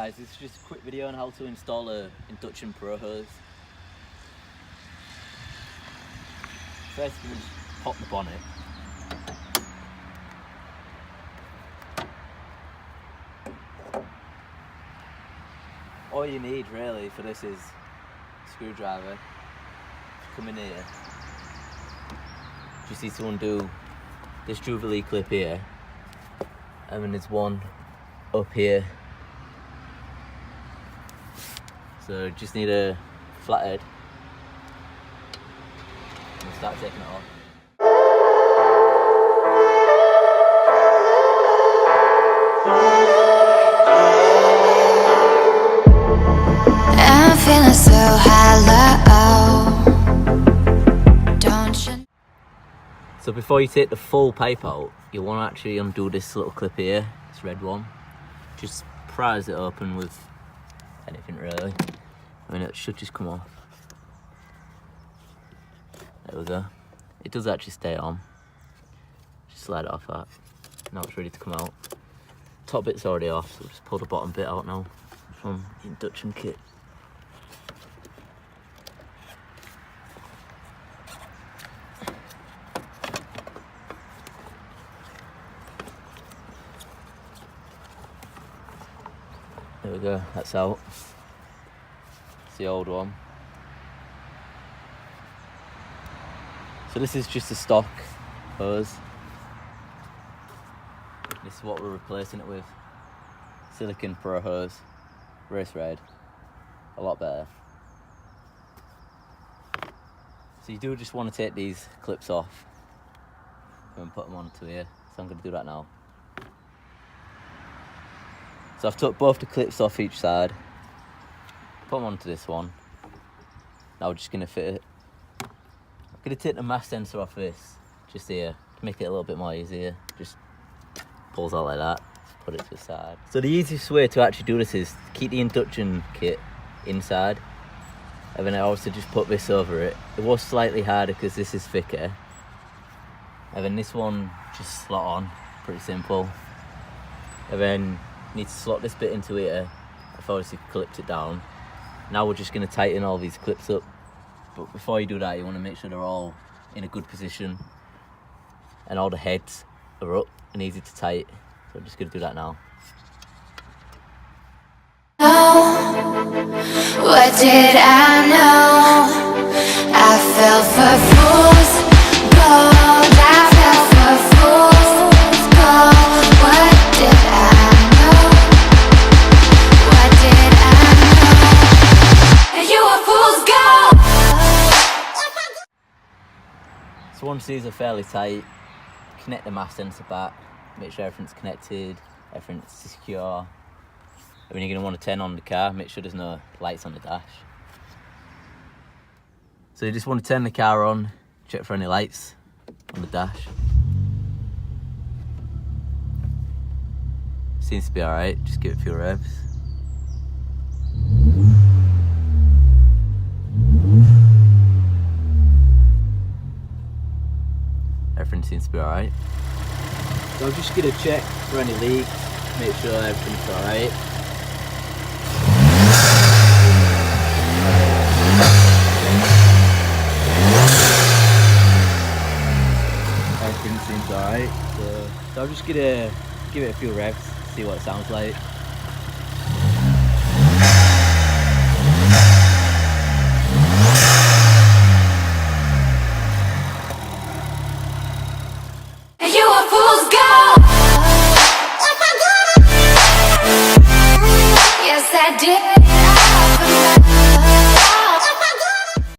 guys, this is just a quick video on how to install a induction Pro hose. First we just pop the bonnet. All you need really for this is a screwdriver. Come in here. Just need to undo this Jubilee clip here, and then there's one up here. So just need a flathead and start taking it off. I'm feeling so hollow. Don't you? So before you take the full pipe out, you want to actually undo this little clip here, this red one. Just prise it open with anything really. I mean, it should just come off. There we go. It does actually stay on. Just slide it off that. Now it's ready to come out. Top bit's already off, so we'll just pull the bottom bit out now from the induction kit. There we go, that's out. It's the old one. So this is just a stock hose. This is what we're replacing it with. Silicon Pro hose, race red, a lot better. So you do just want to take these clips off and put them onto here. So I'm going to do that now. So I've took both the clips off each side, put them onto this one. Now we're just going to fit it. I'm going to take the mass sensor off this, just here, to make it a little bit more easier. Just pulls out like that, just put it to the side. So the easiest way to actually do this is keep the induction kit inside, and then I also just put this over it. It was slightly harder because this is thicker. And then this one just slot on, pretty simple. And then need to slot this bit into here. I've obviously clipped it down. Now we're just going to tighten all these clips up. But before you do that, you want to make sure they're all in a good position and all the heads are up and easy to tight. So I'm just going to do that now. What did I know? I fell for fool's gold. I fell for fool's gold. What did I know? What did I know? You were fool's gold. So once these are fairly tight, connect the mass sensor back, make sure everything's connected, everything's secure. And when you're going to want to turn on the car, make sure there's no lights on the dash. So you just want to turn the car on, check for any lights on the dash. Seems to be alright, just give it a few revs. Everything seems to be alright. So I'm just going to check for any leaks, make sure everything's alright. Everything seems alright, so I'm just gonna give it a few revs, see what it sounds like. You were fool's gold. Yes, I did.